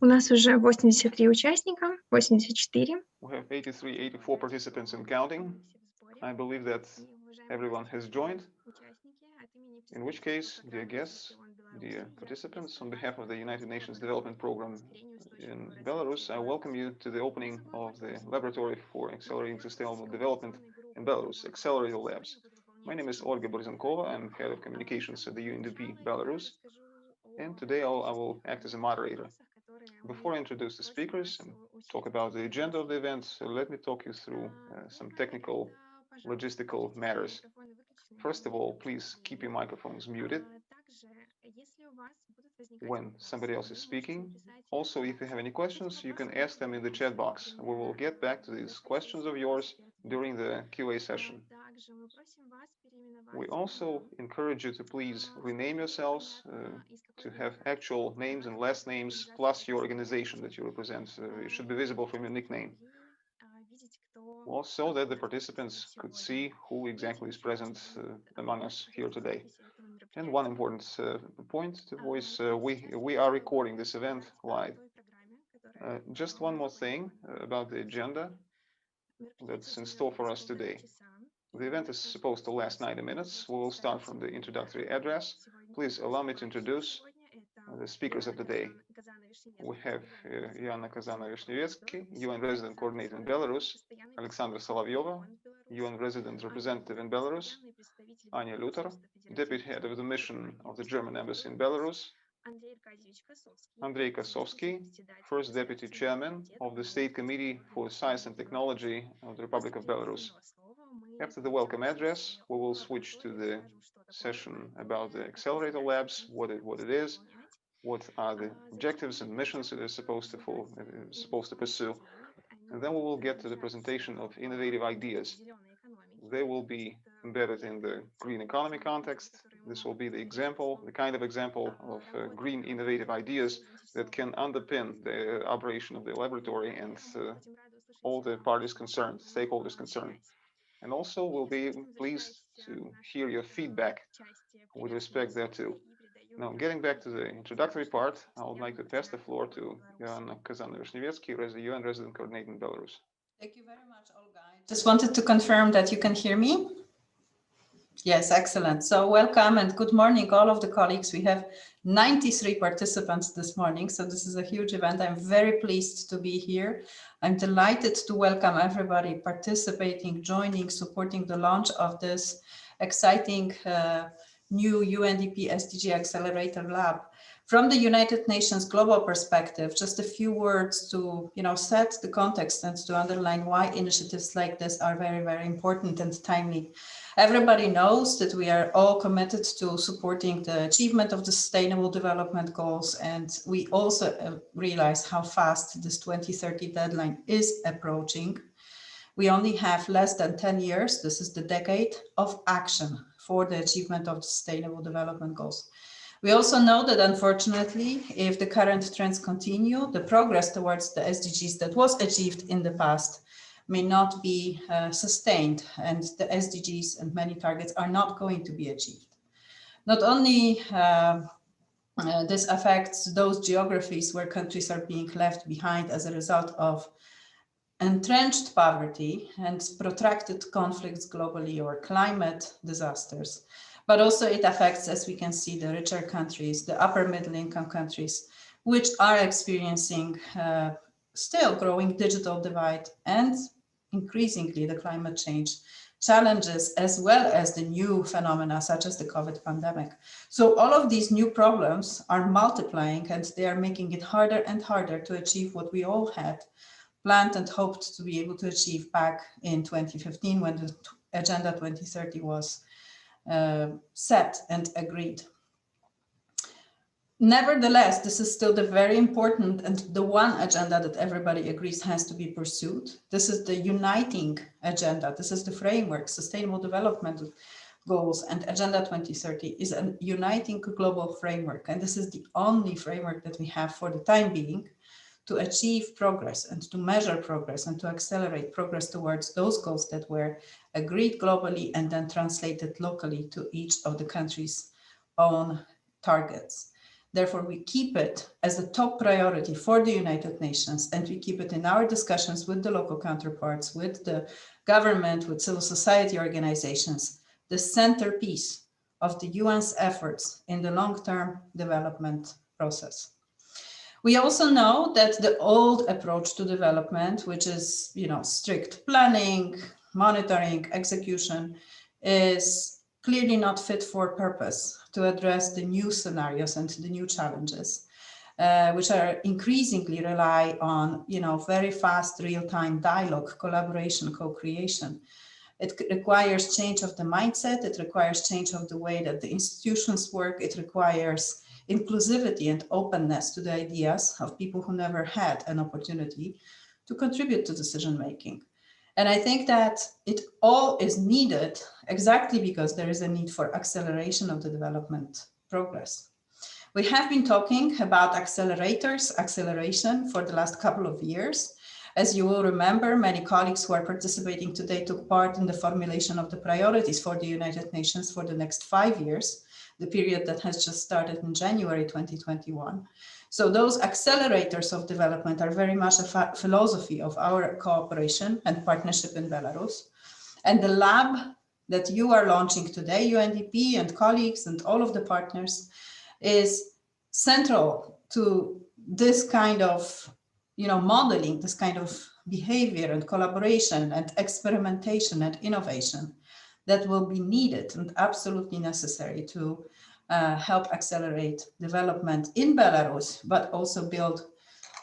У нас уже 83 участника, 84. We have 83, 84 participants and counting. I believe that everyone has joined. In which case, dear guests, dear participants, on behalf of the United Nations Development Program in Belarus, I welcome you to the opening of the Laboratory for Accelerating Sustainable Development in Belarus, Accelerator Labs. My name is Olga Borzankova. I'm head of communications at the UNDP Belarus, and today I will act as a moderator. Before I introduce the speakers and talk about the agenda of the event, let me talk you through some technical, logistical matters. First of all, please keep your microphones muted when somebody else is speaking. Also, if you have any questions, you can ask them in the chat box. We will get back to these questions of yours during the QA session. We also encourage you to please rename yourselves, to have actual names and last names, plus your organization that you represent. It should be visible from your nickname. Also, that the participants could see who exactly is present among us here today. And one important point to voice, we are recording this event live. Just one more thing about the agenda that's in store for us today. The event is supposed to last 90 minutes. We will start from the introductory address. Please allow me to introduce the speakers of the day. We have Yana Kazana-Vishnevetsky, UN Resident Coordinator in Belarus, Alexandra Solovyova, UN Resident Representative in Belarus, Anya Lutar, Deputy Head of the Mission of the German Embassy in Belarus, Andrei Kosovsky, First Deputy Chairman of the State Committee for Science and Technology of the Republic of Belarus. After the welcome address, we will switch to the session about the Accelerator Labs, what it is, what are the objectives and missions it is supposed to pursue, and then we will get to the presentation of innovative ideas. They will be embedded in the green economy context. This will be the example, the kind of example of green innovative ideas that can underpin the operation of the laboratory and all the parties concerned, stakeholders concerned. And also we'll be pleased to hear your feedback with respect thereto. Now, getting back to the introductory part, I would like to pass the floor to Yana Kazana-Vishnevetsky, UN Resident Coordinator in Belarus. Thank you very much, Olga. I just wanted to confirm that you can hear me. Yes, excellent. So welcome and good morning, all of the colleagues. We have 93 participants this morning, so this is a huge event. I'm very pleased to be here. I'm delighted to welcome everybody participating, joining, supporting the launch of this exciting new UNDP SDG Accelerator Lab. From the United Nations global perspective, just a few words to set the context and to underline why initiatives like this are very, very important and timely. Everybody knows that we are all committed to supporting the achievement of the Sustainable Development Goals, and we also realize how fast this 2030 deadline is approaching. We only have less than 10 years, this is the decade of action for the achievement of the Sustainable Development Goals. We also know that, unfortunately, if the current trends continue, the progress towards the SDGs that was achieved in the past may not be sustained, and the SDGs and many targets are not going to be achieved. Not only this affects those geographies where countries are being left behind as a result of entrenched poverty and protracted conflicts globally or climate disasters, but also it affects, as we can see, the richer countries, the upper middle income countries, which are experiencing still growing digital divide and increasingly the climate change challenges, as well as the new phenomena such as the COVID pandemic. So all of these new problems are multiplying, and they are making it harder and harder to achieve what we all had planned and hoped to be able to achieve back in 2015 when the Agenda 2030 was set and agreed. Nevertheless, this is still the very important and the one agenda that everybody agrees has to be pursued. This is the uniting agenda. This is the framework. Sustainable Development Goals and Agenda 2030 is a uniting global framework. And this is the only framework that we have for the time being to achieve progress and to measure progress and to accelerate progress towards those goals that were agreed globally and then translated locally to each of the countries' own targets. Therefore, we keep it as a top priority for the United Nations, and we keep it in our discussions with the local counterparts, with the government, with civil society organizations, the centerpiece of the UN's efforts in the long-term development process. We also know that the old approach to development, which is, strict planning, monitoring, execution, is clearly not fit for purpose to address the new scenarios and the new challenges, which are increasingly rely on, very fast real-time dialogue, collaboration, co-creation. It requires change of the mindset. It requires change of the way that the institutions work. It requires inclusivity and openness to the ideas of people who never had an opportunity to contribute to decision making. And I think that it all is needed exactly because there is a need for acceleration of the development progress. We have been talking about acceleration for the last couple of years. As you will remember, many colleagues who are participating today took part in the formulation of the priorities for the United Nations for the next 5 years, the period that has just started in January 2021. So those accelerators of development are very much a philosophy of our cooperation and partnership in Belarus. And the lab that you are launching today, UNDP and colleagues and all of the partners, is central to this kind of modeling, this kind of behavior and collaboration and experimentation and innovation that will be needed and absolutely necessary to help accelerate development in Belarus, but also build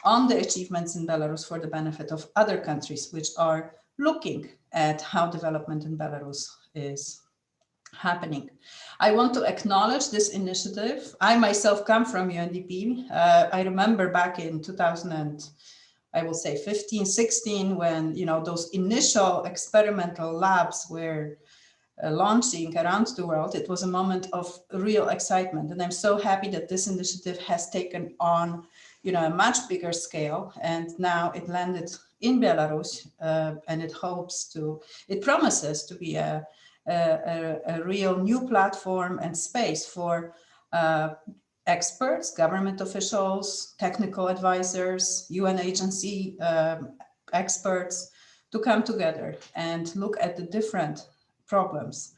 on the achievements in Belarus for the benefit of other countries which are looking at how development in Belarus is happening. I want to acknowledge this initiative. I myself come from UNDP. I remember back in 2015, 16, when those initial experimental labs were launching around the world. It was a moment of real excitement, and I'm so happy that this initiative has taken on a much bigger scale, and now it landed in Belarus, and it promises to be a real new platform and space for experts, government officials, technical advisors, UN agency experts to come together and look at the different problems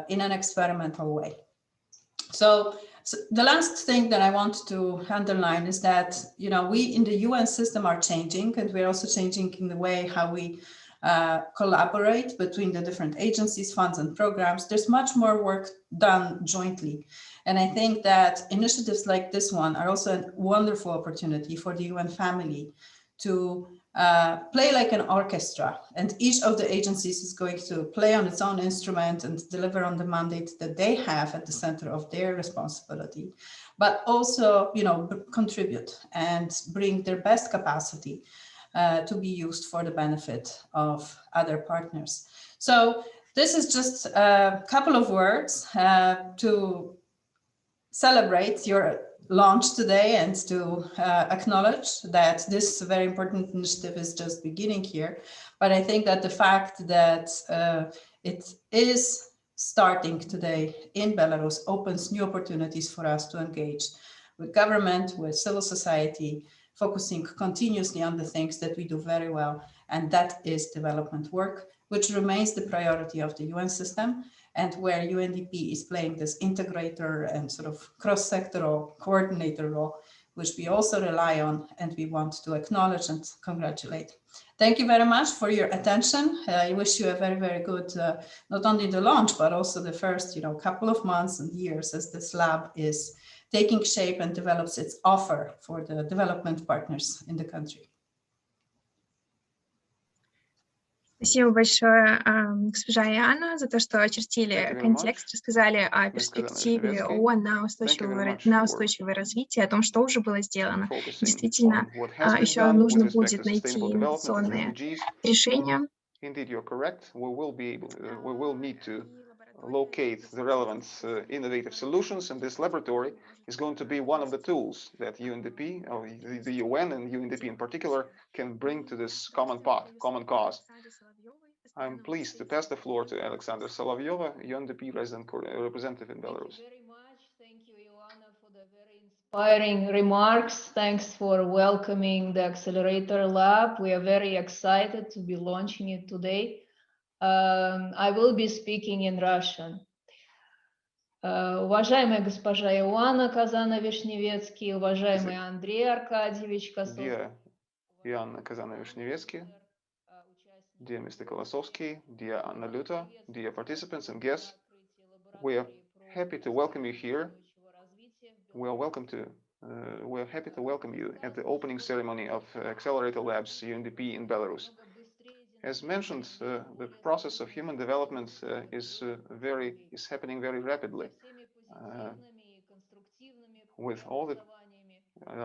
in an experimental way. So the last thing that I want to underline is that, we in the UN system are changing, and we're also changing in the way how we collaborate between the different agencies, funds, and programs. There's much more work done jointly. And I think that initiatives like this one are also a wonderful opportunity for the UN family to play like an orchestra, and each of the agencies is going to play on its own instrument and deliver on the mandate that they have at the center of their responsibility, but also, contribute and bring their best capacity to be used for the benefit of other partners. So this is just a couple of words to celebrate your launch today and to acknowledge that this very important initiative is just beginning here. But I think that the fact that it is starting today in Belarus opens new opportunities for us to engage with government, with civil society, focusing continuously on the things that we do very well, and that is development work, which remains the priority of the UN system, and where UNDP is playing this integrator and sort of cross-sectoral coordinator role, which we also rely on and we want to acknowledge and congratulate. Thank you very much for your attention. I wish you a very, very good, not only the launch, but also the first, couple of months and years as this lab is taking shape and develops its offer for the development partners in the country. Спасибо большое, госпожа Яна, за то, что очертили контекст, рассказали о перспективе ООН на устойчивое развитие, о том, что уже было сделано. Действительно, еще нужно будет найти инновационные решения. Indeed, you're correct. We will need to locate the relevant innovative solutions, and this laboratory is going to be one of the tools that UNDP, or the UN and UNDP in particular, can bring to this common cause. I'm pleased to pass the floor to Alexandra Solovyova, UNDP Resident Representative in Belarus. Thank you very much. Thank you, Ioana, for the very inspiring inspiring remarks. Thanks for welcoming the Accelerator Lab. We are very excited to be launching it today. I will be speaking in Russian. Уважаемая госпожа Иоанна Казана-Вишневецкий, уважаемый Андрей Аркадьевич Косовский. Dear Iana Kazana-Vishnievetsky, dear Mr. Kolosowski, dear Anna Luto, dear participants and guests, we are happy to welcome you here. We're happy to welcome you at the opening ceremony of Accelerator Labs UNDP in Belarus. As mentioned, the process of human development is happening very rapidly. With all the,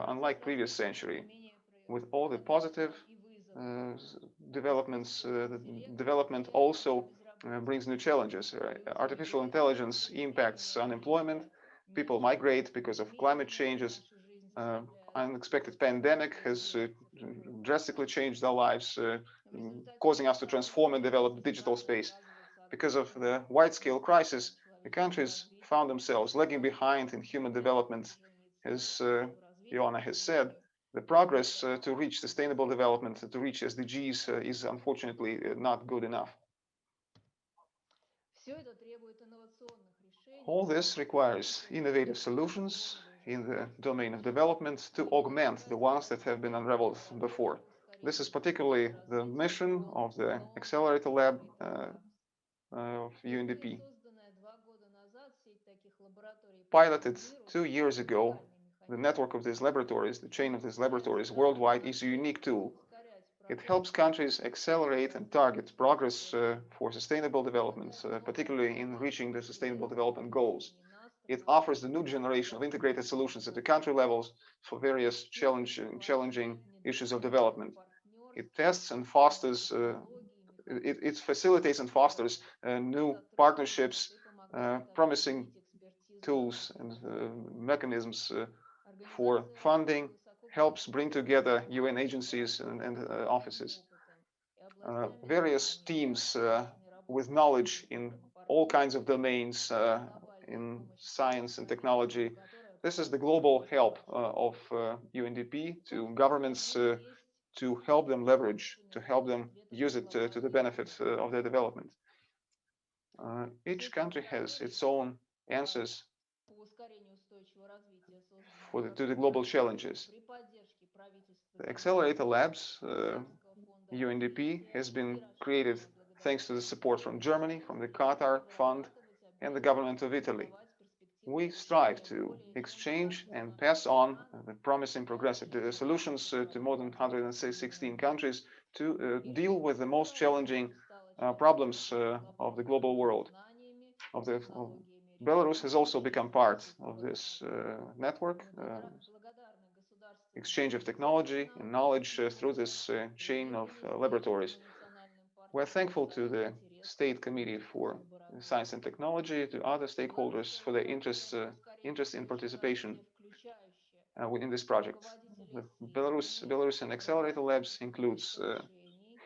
unlike previous century, with all the positive developments, the development also brings new challenges. Artificial intelligence impacts unemployment, people migrate because of climate changes, unexpected pandemic has drastically changed our lives, causing us to transform and develop the digital space. Because of the wide-scale crisis, the countries found themselves lagging behind in human development. As Ioana has said, the progress to reach sustainable development, to reach SDGs, is unfortunately not good enough. All this requires innovative solutions in the domain of development to augment the ones that have been unraveled before. This is particularly the mission of the Accelerator Lab of UNDP. Piloted 2 years ago, the network of these laboratories, the chain of these laboratories worldwide is a unique tool. It helps countries accelerate and target progress for sustainable development, particularly in reaching the sustainable development goals. It offers the new generation of integrated solutions at the country levels for various challenging issues of development. It tests and fosters, it facilitates and fosters new partnerships, promising tools and mechanisms for funding, helps bring together UN agencies and offices. Various teams with knowledge in all kinds of domains in science and technology. This is the global help of UNDP to governments to help them leverage, to help them use it to the benefit of their development. Each country has its own answers to the global challenges. The Accelerator Labs, UNDP, has been created thanks to the support from Germany, from the Qatar Fund, and the government of Italy. We strive to exchange and pass on the promising progressive solutions to more than 116 countries to deal with the most challenging problems of the global world. Belarus has also become part of this network, exchange of technology and knowledge through this chain of laboratories. We're thankful to the State Committee for Science and Technology, to other stakeholders for their interest in participation in this project. The Belarusian Accelerator Labs includes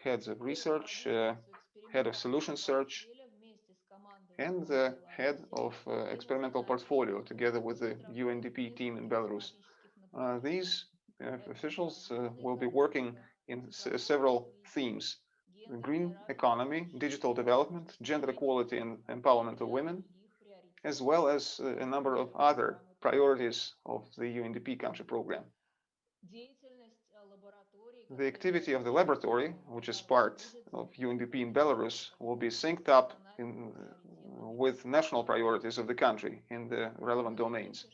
heads of research, head of solution search, and the head of experimental portfolio, together with the UNDP team in Belarus. These officials will be working in several themes: the green economy, digital development, gender equality and empowerment of women, as well as a number of other priorities of the UNDP country program. The activity of the laboratory, which is part of UNDP in Belarus, will be synced up with national priorities of the country in the relevant domains.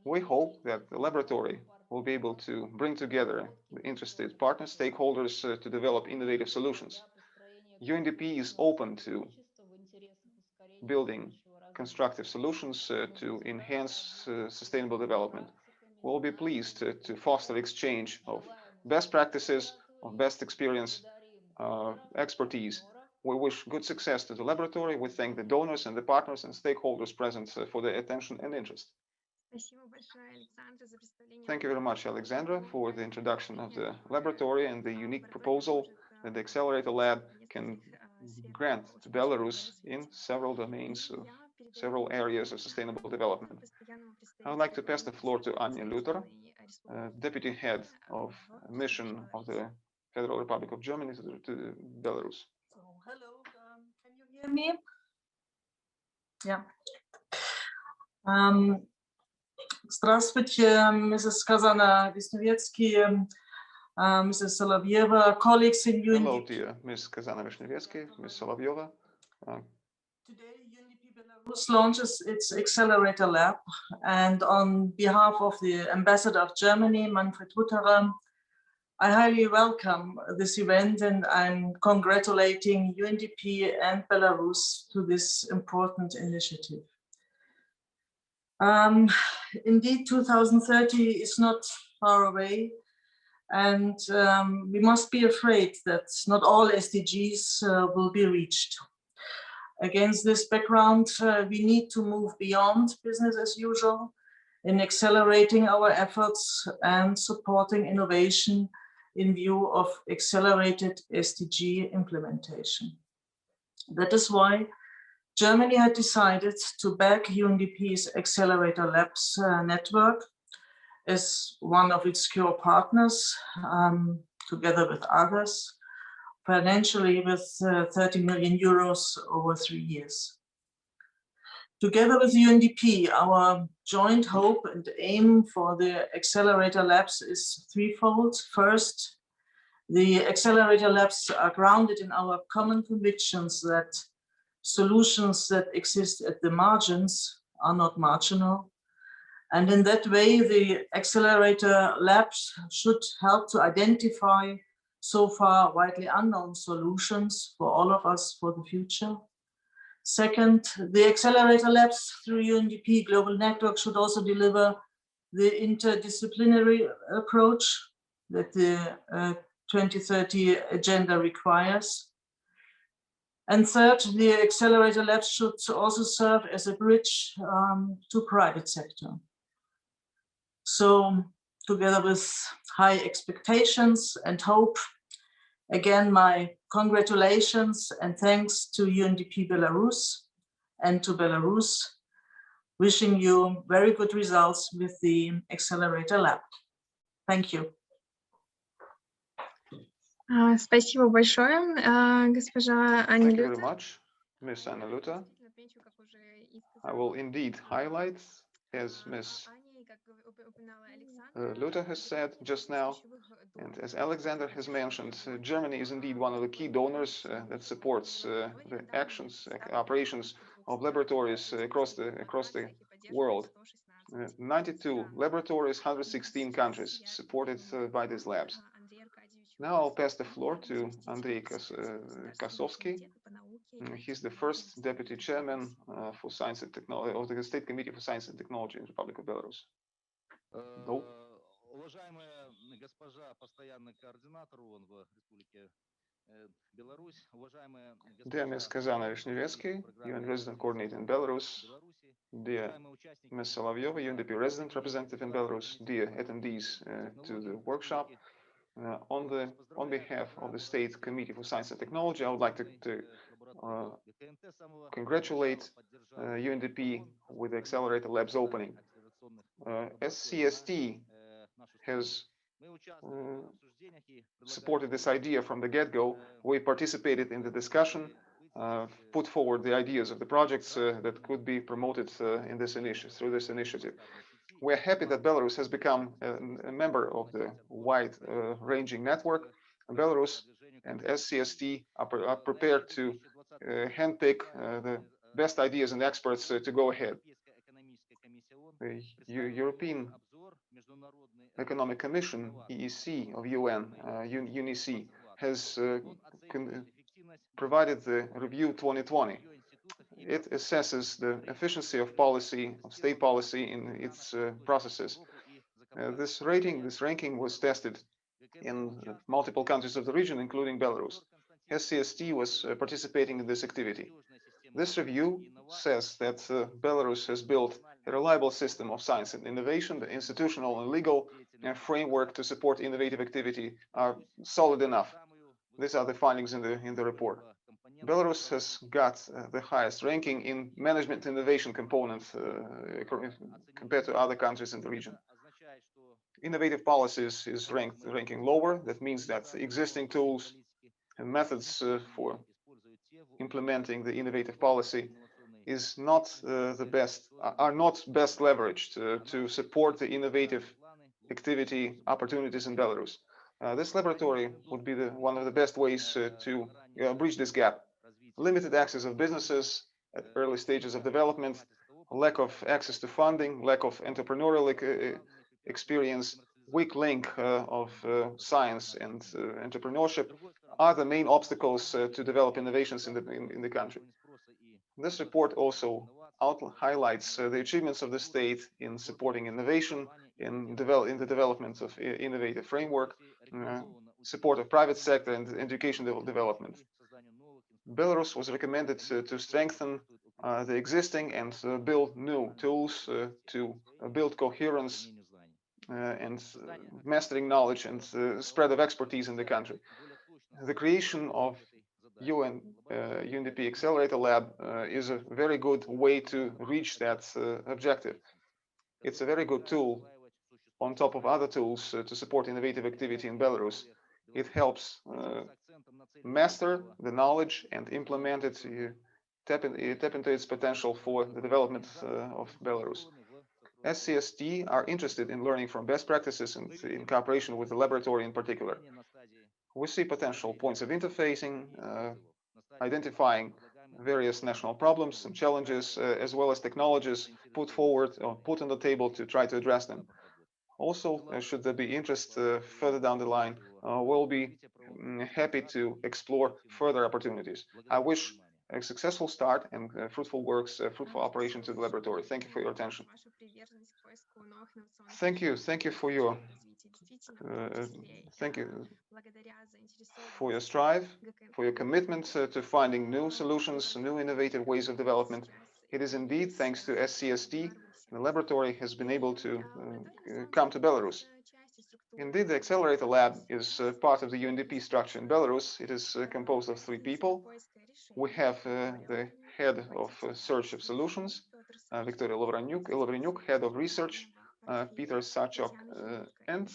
We hope that the laboratory will be able to bring together the interested partners, stakeholders, to develop innovative solutions. UNDP is open to building constructive solutions to enhance sustainable development. We'll be pleased to foster exchange of best practices, of best experience, expertise. We wish good success to the laboratory. We thank the donors and the partners and stakeholders present for their attention and interest. Thank you very much, Alexandra, for the introduction of the laboratory and the unique proposal that the Accelerator Lab can grant to Belarus in several domains of several areas of sustainable development. I would like to pass the floor to Anya Luter, Deputy Head of Mission of the Federal Republic of Germany to Belarus. So, hello, can you hear me? Yeah. Здравствуйте, Mrs. Kazana-Vishnevetsky, Mrs. Solovyeva, colleagues in UNDP. Hello, dear Ms. Kazana-Vishnevetsky, Ms. Solovyeva. Today, UNDP Belarus launches its Accelerator Lab, and on behalf of the Ambassador of Germany, Manfred Hutterer, I highly welcome this event, and I'm congratulating UNDP and Belarus to this important initiative. Indeed, 2030 is not far away, and we must be afraid that not all SDGs will be reached. Against this background, we need to move beyond business as usual in accelerating our efforts and supporting innovation in view of accelerated SDG implementation. That is why Germany had decided to back UNDP's Accelerator Labs network as one of its core partners, together with others, financially with 30 million euros over 3 years. Together with UNDP, our joint hope and aim for the Accelerator Labs is threefold. First, the Accelerator Labs are grounded in our common convictions that solutions that exist at the margins are not marginal. And in that way, the Accelerator Labs should help to identify so far widely unknown solutions for all of us for the future. Second, the Accelerator Labs through UNDP Global Network should also deliver the interdisciplinary approach that the 2030 agenda requires. And third, the Accelerator Labs should also serve as a bridge to private sector. So together with high expectations and hope, again, my congratulations and thanks to UNDP Belarus and to Belarus, wishing you very good results with the Accelerator Lab. Thank you. Спасибо большое, госпожа Аня Thank you very Лютер. much, Ms. Anna Luter. I will indeed highlight, as Ms. Luter has said just now, and as Alexander has mentioned, Germany is indeed one of the key donors that supports the actions, operations of laboratories across the world. 92 laboratories, 116 countries supported by these labs. Now I'll pass the floor to Andrei Kosovsky. He's the first deputy chairman for Science and Technology of the State Committee for Science and Technology in the Republic of Belarus. Уважаемая госпожа постоянный координатор ООН в Республике Беларусь, уважаемая Dear Ms. Kazana-Vishnevetsky, UN Resident Coordinator in Belarus, dear Ms. Solovyeva, UNDP Resident Representative in Belarus, dear attendees to the workshop, on behalf of the State Committee for Science and Technology, I would like to congratulate UNDP with the Accelerator Labs opening. SCST has supported this idea from the get-go. We participated in the discussion, put forward the ideas of the projects that could be promoted in this through this initiative. We're happy that Belarus has become a member of the wide-ranging network. Belarus and SCST are prepared to handpick the best ideas and experts to go ahead. The European Economic Commission, EEC of UN, UNEC, has provided the Review 2020. It assesses the efficiency of policy, of state policy in its processes. This ranking was tested in multiple countries of the region, including Belarus. SCST was participating in this activity. This review says that Belarus has built a reliable system of science and innovation. The institutional and legal framework to support innovative activity are solid enough. These are the findings in the report. Belarus has got the highest ranking in management innovation component compared to other countries in the region. Innovative policies is ranking lower. That means that existing tools and methods for implementing the innovative policy is not are not best leveraged to support the innovative activity opportunities in Belarus. This laboratory would be one of the best ways to bridge this gap. Limited access of businesses at early stages of development, lack of access to funding, lack of entrepreneurial experience, weak link of science and entrepreneurship are the main obstacles to develop innovations in the country. This report also highlights the achievements of the state in supporting innovation, in the development of innovative framework, support of private sector and educational development. Belarus was recommended to strengthen the existing and build new tools to build coherence and mastering knowledge and spread of expertise in the country. The creation of UNDP Accelerator Lab is a very good way to reach that objective. It's a very good tool on top of other tools to support innovative activity in Belarus. It helps master the knowledge and implement it, tap into its potential for the development of Belarus. SCST are interested in learning from best practices and in cooperation with the laboratory in particular. We see potential points of interfacing, identifying various national problems and challenges, as well as technologies put forward or put on the table to try to address them. Also, should there be interest further down the line, we'll be happy to explore further opportunities. I wish a successful start and fruitful operation to the laboratory. Thank you for your attention. Thank you for your strive, for your commitment to finding new solutions, new innovative ways of development. It is indeed thanks to SCST the laboratory has been able to come to Belarus. Indeed, the Accelerator Lab is part of the UNDP structure in Belarus. It is composed of 3 people. We have the head of search of solutions, Victoria Lovranyuk, head of research, Peter Sachok, and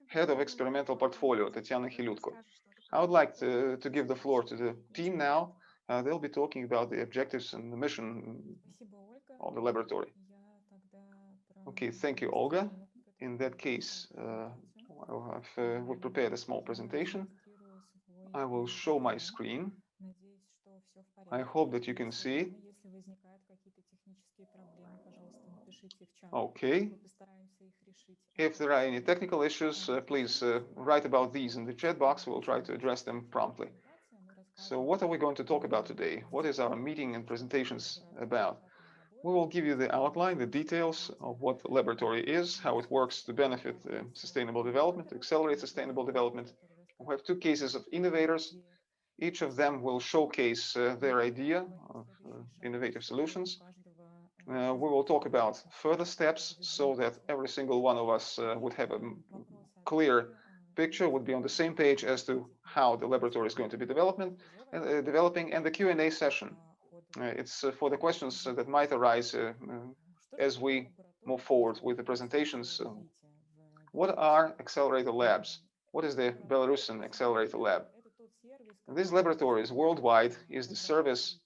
head of experimental portfolio, Tatiana Hilutko. I would like to give the floor to the team now. They'll be talking about the objectives and the mission of the laboratory. Okay, thank you, Olga. In that case, we've prepared a small presentation. I will show my screen. I hope that you can see it. Okay. If there are any technical issues, please write about these in the chat box. We'll try to address them promptly. So what are we going to talk about today? What is our meeting and presentations about? We will give you the outline, the details of what the laboratory is, how it works to benefit sustainable development, to accelerate sustainable development. We have 2 cases of innovators. Each of them will showcase their idea of innovative solutions. We will talk about further steps so that every single one of us would have a clear picture, would be on the same page as to how the laboratory is going to be developing, and the Q&A session. It's for the questions that might arise as we move forward with the presentations. What are accelerator labs? What is the Belarusian Accelerator Lab? These laboratories worldwide is the service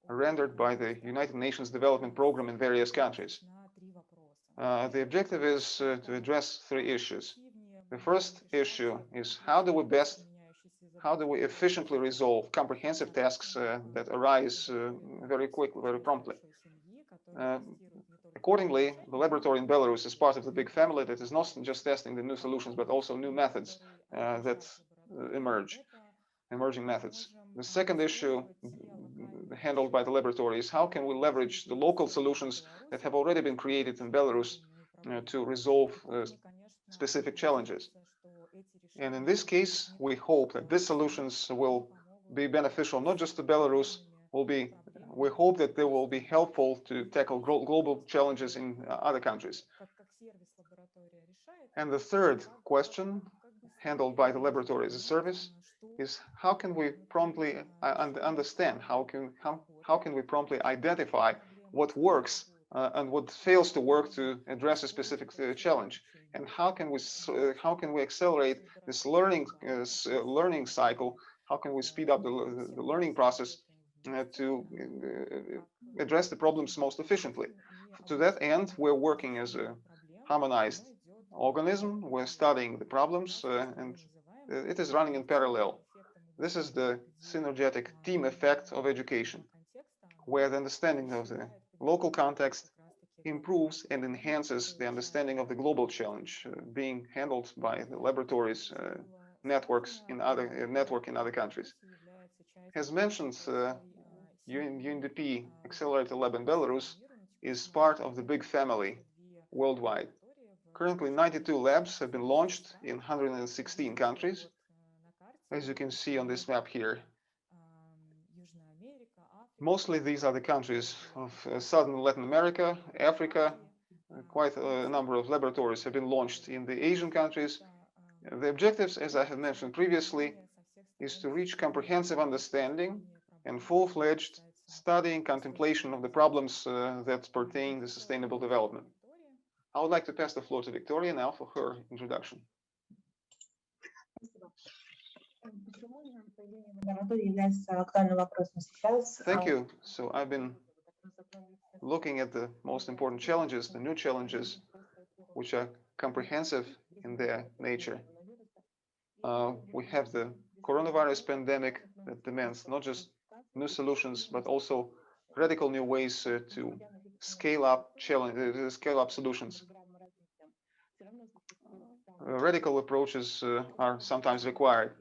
rendered by the United Nations Development Program in various countries. The objective is to address 3 issues. The first issue is how do we efficiently resolve comprehensive tasks that arise very quickly, very promptly. Accordingly, the laboratory in Belarus is part of the big family that is not just testing the new solutions, but also new methods that emerging methods. The second issue handled by the laboratory is how can we leverage the local solutions that have already been created in Belarus to resolve specific challenges. And in this case, we hope that these solutions will be beneficial not just to Belarus, we hope that they will be helpful to tackle global challenges in other countries. And the third question handled by the laboratory as a service is how can we promptly understand, how can we promptly identify what works and what fails to work to address a specific challenge, and how can we accelerate this learning cycle, how can we speed up the learning process to address the problems most efficiently. To that end, we're working as a harmonized organism. We're studying the problems and it is running in parallel. This is the synergetic team effect of education, where the understanding of the local context improves and enhances the understanding of the global challenge being handled by the laboratories networks in other countries. As mentioned, UNDP Accelerator Lab in Belarus is part of the big family worldwide. Currently, 92 labs have been launched in 116 countries, as you can see on this map here. Mostly these are the countries of Southern Latin America, Africa. Quite a number of laboratories have been launched in the Asian countries. The objectives, as I have mentioned previously, is to reach comprehensive understanding and full-fledged study and contemplation of the problems that pertain to sustainable development. I would like to pass the floor to Victoria now for her introduction. Thank you. So I've been looking at the most important challenges, the new challenges, which are comprehensive in their nature. We have the coronavirus pandemic that demands not just new solutions, but also radical new ways to scale up solutions. Radical approaches are sometimes required.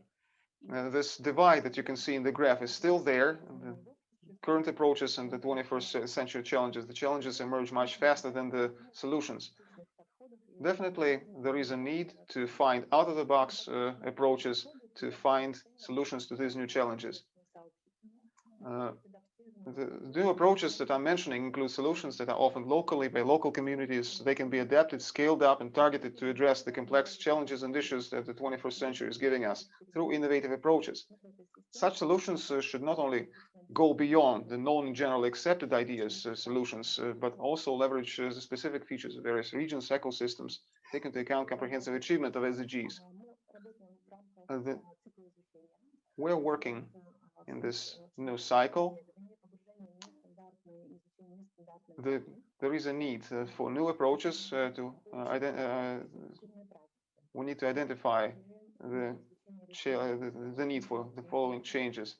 This divide that you can see in the graph is still there. The current approaches and the 21st century challenges, the challenges emerge much faster than the solutions. Definitely, there is a need to find out-of-the-box approaches to find solutions to these new challenges. The new approaches that I'm mentioning include solutions that are often locally by local communities. They can be adapted, scaled up, and targeted to address the complex challenges and issues that the 21st century is giving us through innovative approaches. Such solutions should not only go beyond the known and generally accepted ideas, solutions, but also leverage the specific features of various regions, ecosystems, take into account comprehensive achievement of SDGs. We're working in this new cycle. There is a need for new approaches we need to identify the need for the following changes.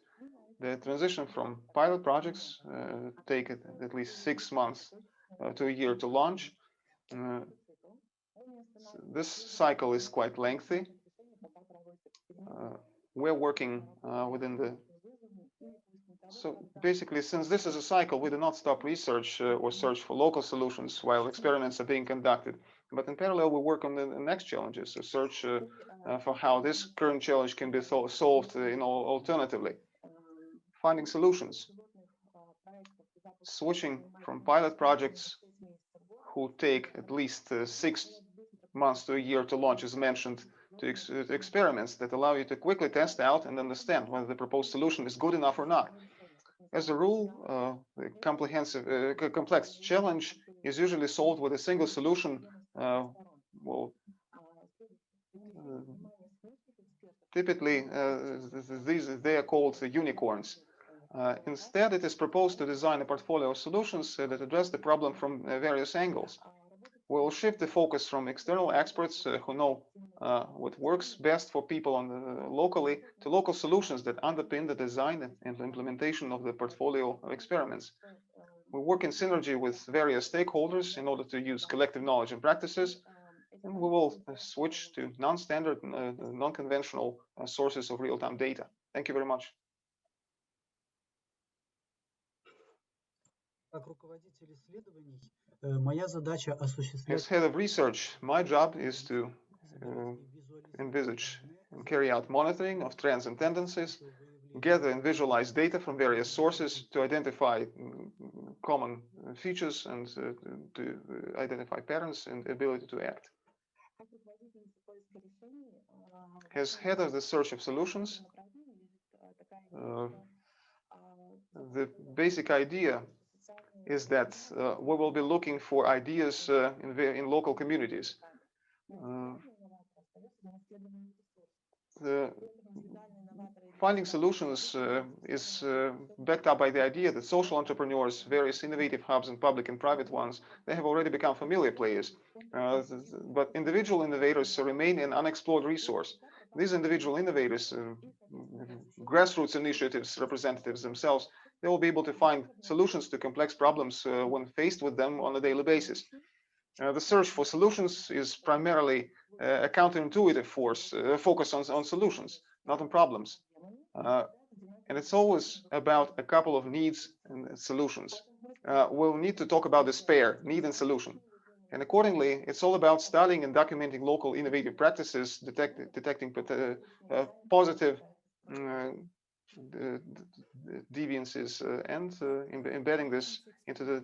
The transition from pilot projects take at least 6 months to a year to launch. This cycle is quite lengthy. We're working within the... So basically, since this is a cycle, we do not stop research or search for local solutions while experiments are being conducted. But in parallel, we work on the next challenges, to search for how this current challenge can be solved alternatively. Finding solutions. Switching from pilot projects who take at least 6 months to a year to launch, as mentioned, to experiments that allow you to quickly test out and understand whether the proposed solution is good enough or not. As a rule, the complex challenge is usually solved with a single solution. Typically, they are called unicorns. Instead, it is proposed to design a portfolio of solutions that address the problem from various angles. We'll shift the focus from external experts who know what works best for people locally to local solutions that underpin the design and implementation of the portfolio of experiments. We work in synergy with various stakeholders in order to use collective knowledge and practices, and we will switch to non-standard, non-conventional sources of real-time data. Thank you very much. As head of research, my job is to envisage and carry out monitoring of trends and tendencies, gather and visualize data from various sources to identify common features and to identify patterns and ability to act. As head of the search of solutions, the basic idea is that we will be looking for ideas in local communities. Finding solutions is backed up by the idea that social entrepreneurs, various innovative hubs and public and private ones, they have already become familiar players. But individual innovators remain an unexplored resource. These individual innovators, grassroots initiatives, representatives themselves, they will be able to find solutions to complex problems when faced with them on a daily basis. The search for solutions is primarily a counterintuitive focus on solutions, not on problems. And it's always about a couple of needs and solutions. We'll need to talk about this pair, need and solution. And accordingly, it's all about studying and documenting local innovative practices, detecting positive deviances and embedding this into the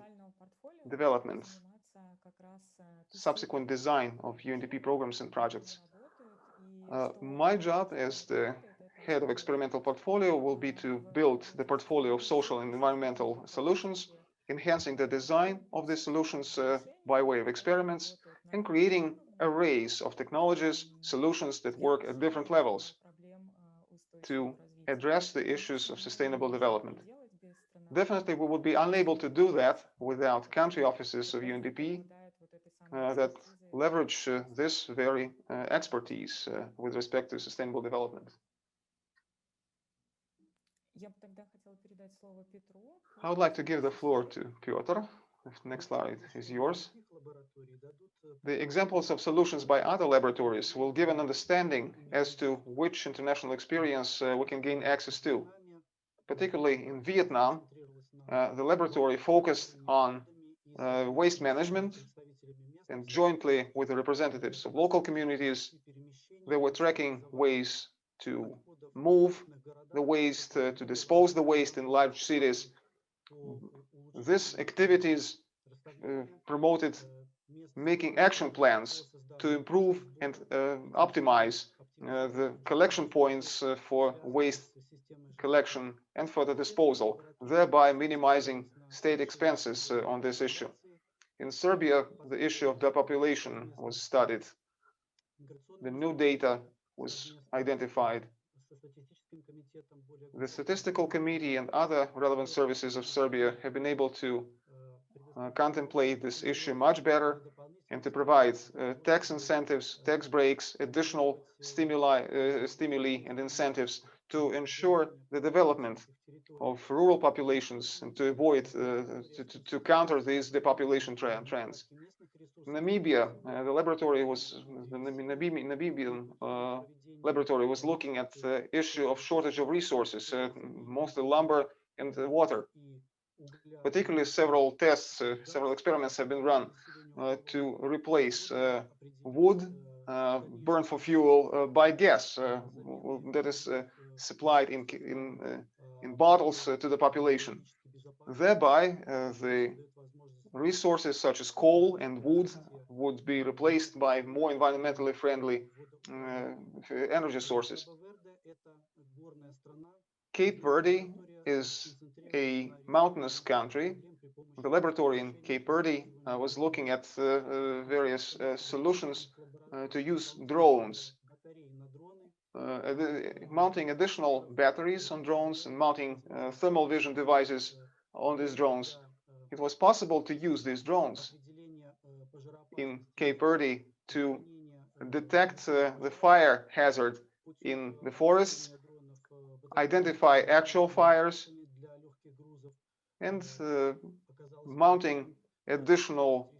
development, subsequent design of UNDP programs and projects. My job as the head of experimental portfolio will be to build the portfolio of social and environmental solutions, enhancing the design of the solutions by way of experiments, and creating arrays of technologies, solutions that work at different levels to address the issues of sustainable development. Definitely, we would be unable to do that without country offices of UNDP that leverage this very expertise with respect to sustainable development. I would like to give the floor to Piotr. Next slide is yours. The examples of solutions by other laboratories will give an understanding as to which international experience we can gain access to. Particularly in Vietnam, the laboratory focused on waste management, and jointly with the representatives of local communities, they were tracking ways to move the waste, to dispose the waste in large cities. These activities promoted making action plans to improve and optimize the collection points for waste collection and for the disposal, thereby minimizing state expenses on this issue. In Serbia, the issue of depopulation was studied. The new data was identified. The Statistical Committee and other relevant services of Serbia have been able to contemplate this issue much better and to provide tax incentives, tax breaks, additional stimuli and incentives to ensure the development of rural populations and to avoid, to counter these depopulation trends. In Namibia, the Namibian laboratory was looking at the issue of shortage of resources, mostly lumber and water. Particularly, several experiments have been run to replace wood burned for fuel by gas that is supplied in bottles to the population. Thereby, the resources such as coal and wood would be replaced by more environmentally friendly energy sources. Cape Verde is a mountainous country. The laboratory in Cape Verde was looking at various solutions to use drones, mounting additional batteries on drones and mounting thermal vision devices on these drones. It was possible to use these drones in Cape Verde to detect the fire hazard in the forests, identify actual fires, and mounting additional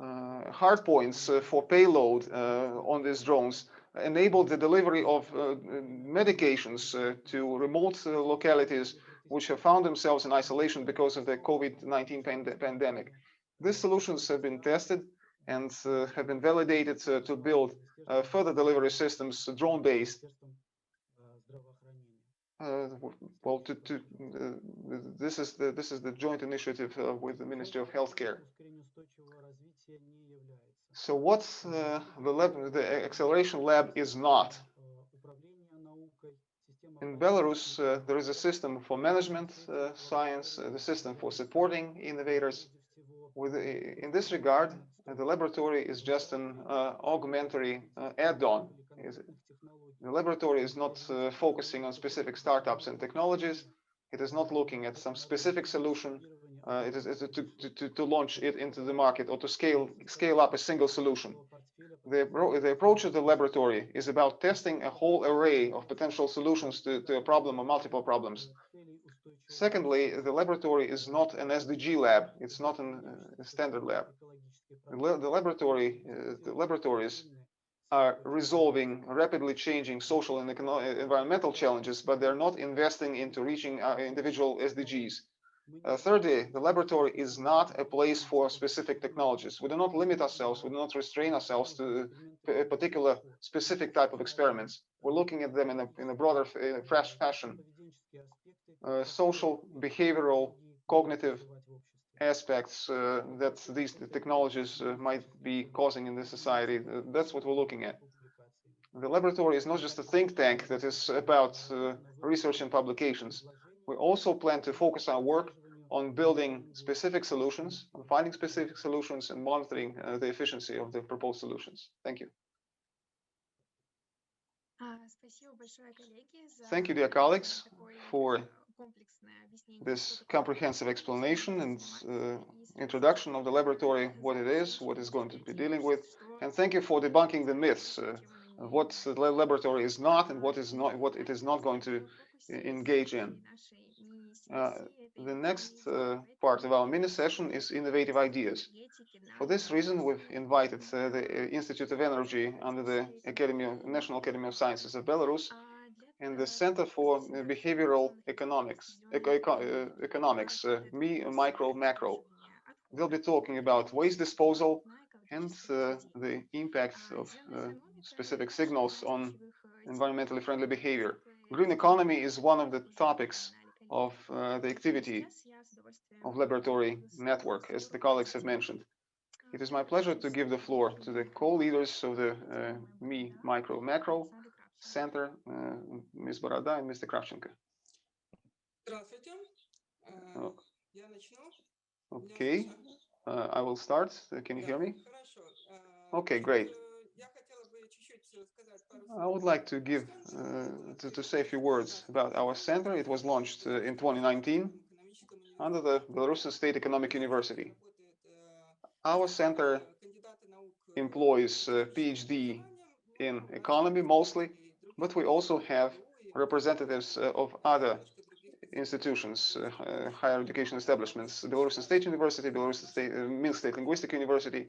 hardpoints for payload on these drones enabled the delivery of medications to remote localities which have found themselves in isolation because of the COVID-19 pandemic. These solutions have been tested and have been validated to build further delivery systems drone-based. Well, this is the joint initiative with the Ministry of Healthcare. So what the Acceleration Lab is not. In Belarus, there is a system for management science, the system for supporting innovators. In this regard, the laboratory is just an augmentary add-on. The laboratory is not focusing on specific startups and technologies. It is not looking at some specific solution. It is to launch it into the market or to scale up a single solution. The approach of the laboratory is about testing a whole array of potential solutions to a problem or multiple problems. Secondly, the laboratory is not an SDG lab. It's not a standard lab. The laboratories are resolving rapidly changing social and environmental challenges, but they're not investing into reaching individual SDGs. Thirdly, the laboratory is not a place for specific technologies. We do not limit ourselves, we do not restrain ourselves to a particular specific type of experiments. We're looking at them in a broader fashion. Social, behavioral, cognitive aspects that these technologies might be causing in the society. That's what we're looking at. The laboratory is not just a think tank that is about research and publications. We also plan to focus our work on building specific solutions, on finding specific solutions and monitoring the efficiency of the proposed solutions. Thank you. Thank you, dear colleagues, for this comprehensive explanation and introduction of the laboratory, what it is, what it's going to be dealing with, and thank you for debunking the myths of what the laboratory is not and what it is not going to engage in. The next part of our mini session is innovative ideas. For this reason, we've invited the Institute of Energy under the National Academy of Sciences of Belarus and the Center for Behavioral Economics, Me, Micro, Macro. They'll be talking about waste disposal and the impact of specific signals on environmentally friendly behavior. Green economy is one of the topics of the activity of laboratory network, as the colleagues have mentioned. It is my pleasure to give the floor to the co-leaders of the Me, Micro, Macro Center, Ms. Boroda and Mr. Kravchenko. Okay, I will start. Can you hear me? Okay, great. I would like to give to say a few words about our center. It was launched in 2019 under the Belarusian State Economic University. Our center employs PhD in economy mostly, but we also have representatives of other institutions, higher education establishments, Belarusian State University, Belarusian State, Minsk State Linguistic University.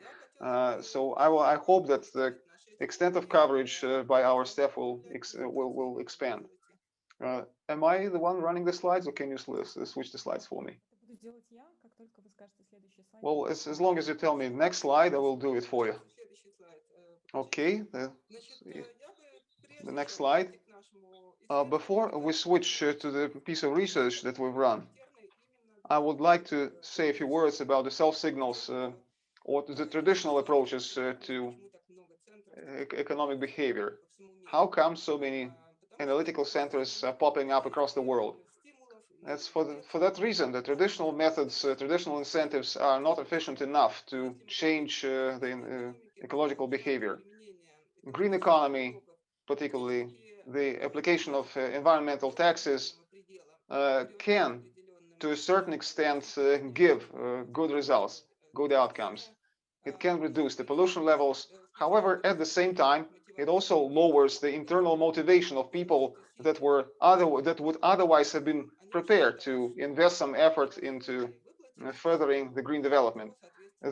So I hope that the extent of coverage by our staff will expand. Am I the one running the slides, or can you switch the slides for me? Well, as long as you tell me next slide, I will do it for you. Okay, the next slide. Before we switch to the piece of research that we've run, I would like to say a few words about the self-signals or the traditional approaches to economic behavior. How come so many analytical centers are popping up across the world? That's for that reason. The traditional methods, traditional incentives are not efficient enough to change the ecological behavior. Green economy, particularly the application of environmental taxes, can, to a certain extent, give good results, good outcomes. It can reduce the pollution levels. However, at the same time, it also lowers the internal motivation of people that would otherwise have been prepared to invest some effort into furthering the green development.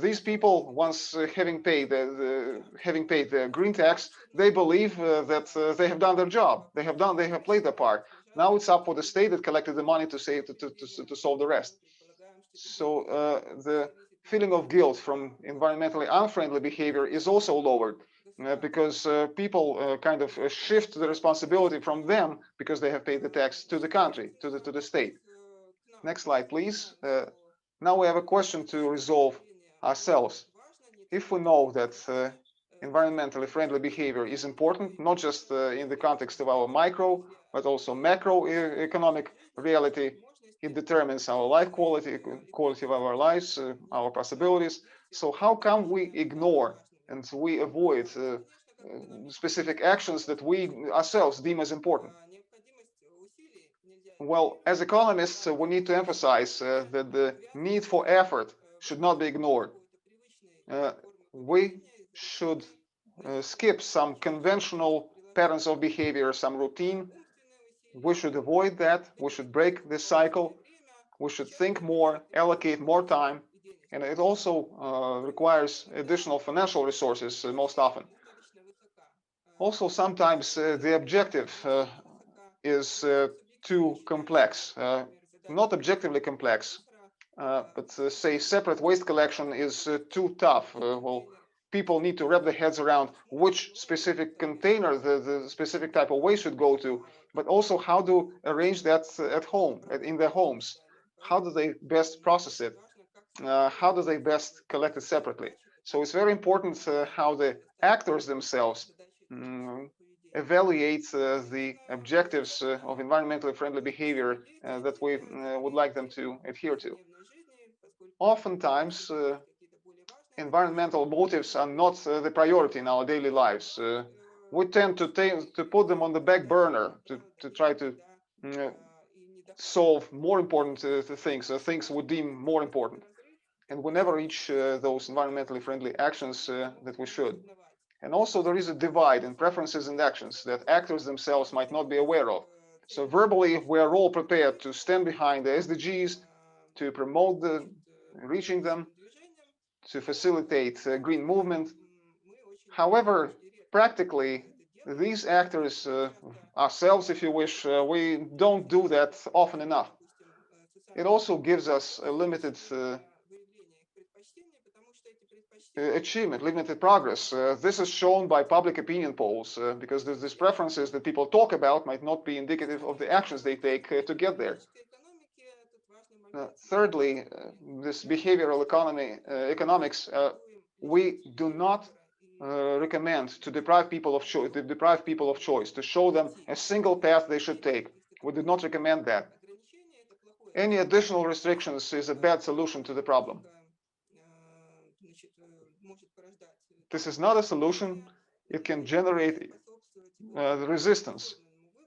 These people, once having paid the green tax, they believe that they have done their job. They have played their part. Now it's up for the state that collected the money to solve the rest. So the feeling of guilt from environmentally unfriendly behavior is also lowered because people kind of shift the responsibility from them, because they have paid the tax, to the country, to the state. Next slide, please. Now we have a question to resolve ourselves. if we know that environmentally friendly behavior is important, not just in the context of our micro, but also macroeconomic reality, it determines our life quality, quality of our lives, our possibilities. So how come we ignore and we avoid specific actions that we ourselves deem as important? Well, as economists, we need to emphasize that the need for effort should not be ignored. We should skip some conventional patterns of behavior, some routine. We should avoid that. We should break this cycle. We should think more, allocate more time. And it also requires additional financial resources most often. Also, sometimes the objective is too complex, not objectively complex, but say separate waste collection is too tough. Well, people need to wrap their heads around which specific container the specific type of waste should go to, but also how to arrange that at home, in their homes. How do they best process it? How do they best collect it separately? So it's very important how the actors themselves evaluate the objectives of environmentally friendly behavior that we would like them to adhere to. Oftentimes, environmental motives are not the priority in our daily lives. We tend to put them on the back burner to try to solve more important things, things we deem more important. And we never reach those environmentally friendly actions that we should. And also there is a divide in preferences and actions that actors themselves might not be aware of. So verbally, we are all prepared to stand behind the SDGs, to promote reaching them, to facilitate green movement. However, practically, these actors, ourselves, if you wish, we don't do that often enough. It also gives us a limited achievement, limited progress. This is shown by public opinion polls because these preferences that people talk about might not be indicative of the actions they take to get there. Thirdly, this behavioral economics, we do not recommend to deprive people of choice, to show them a single path they should take. We do not recommend that. Any additional restrictions is a bad solution to the problem. This is not a solution. It can generate resistance,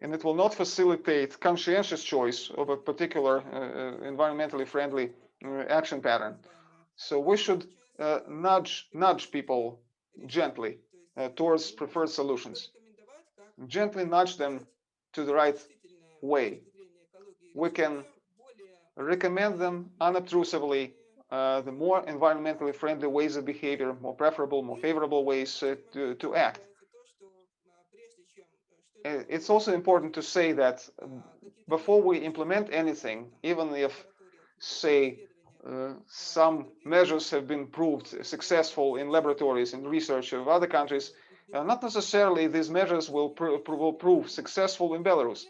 and it will not facilitate conscientious choice of a particular environmentally friendly action pattern. So we should nudge people gently towards preferred solutions. Gently nudge them to the right way. We can recommend them unobtrusively the more environmentally friendly ways of behavior, more preferable, more favorable ways to act. It's also important to say that before we implement anything, even if, say, some measures have been proved successful in laboratories and research of other countries, not necessarily these measures will prove successful in Belarus.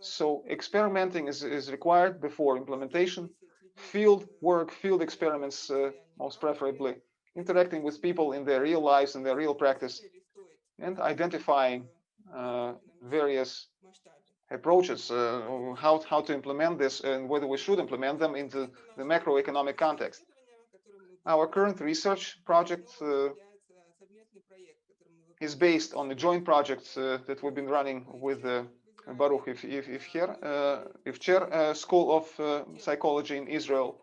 So experimenting is required before implementation. Field work, field experiments, most preferably, interacting with people in their real lives and their real practice, and identifying various approaches, how to implement this and whether we should implement them into the macroeconomic context. Our current research project is based on a joint project that we've been running with Baruch Ifcher School of Psychology in Israel.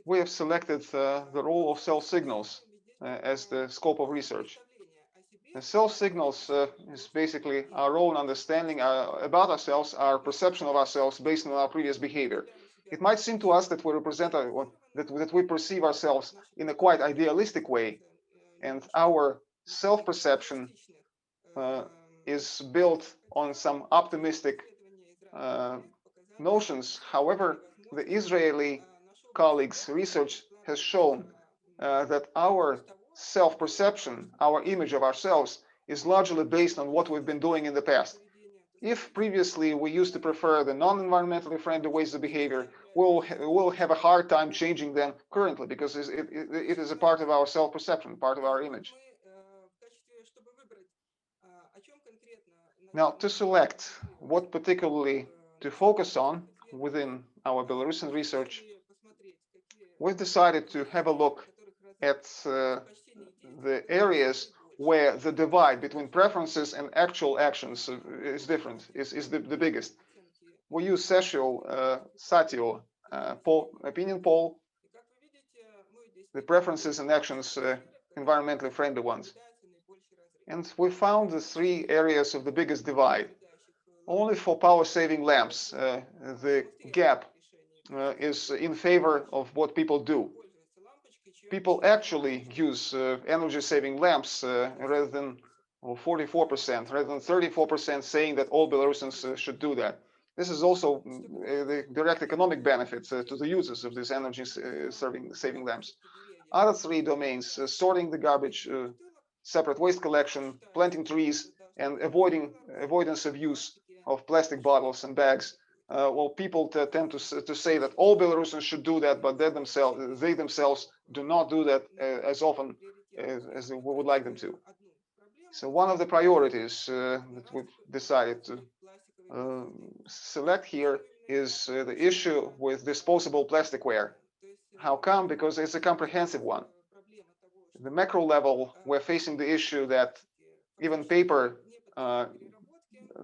We have selected the role of self-signals as the scope of research. The self-signals is basically our own understanding about ourselves, our perception of ourselves based on our previous behavior. It might seem to us that we represent that we perceive ourselves in a quite idealistic way, and our self-perception is built on some optimistic notions. However, the Israeli colleagues' research has shown that our self-perception, our image of ourselves, is largely based on what we've been doing in the past. If previously we used to prefer the non-environmentally friendly ways of behavior, we'll have a hard time changing them currently, because it is a part of our self-perception, part of our image. Now, to select what particularly to focus on within our Belarusian research, we've decided to have a look at the areas where the divide between preferences and actual actions is different, is the biggest. We use Satio opinion poll, the preferences and actions, environmentally friendly ones. And we found the 3 areas of the biggest divide. Only for power-saving lamps, the gap is in favor of what people do. People actually use energy-saving lamps rather than 44%, rather than 34% saying that all Belarusians should do that. This is also the direct economic benefits to the users of these energy-saving lamps. Other 3 domains, sorting the garbage, separate waste collection, planting trees, and avoidance of use of plastic bottles and bags. Well, people tend to say that all Belarusians should do that, but they themselves do not do that as often as we would like them to. So one of the priorities that we've decided to select here is the issue with disposable plasticware. How come? Because it's a comprehensive one. At the macro level, we're facing the issue that even paper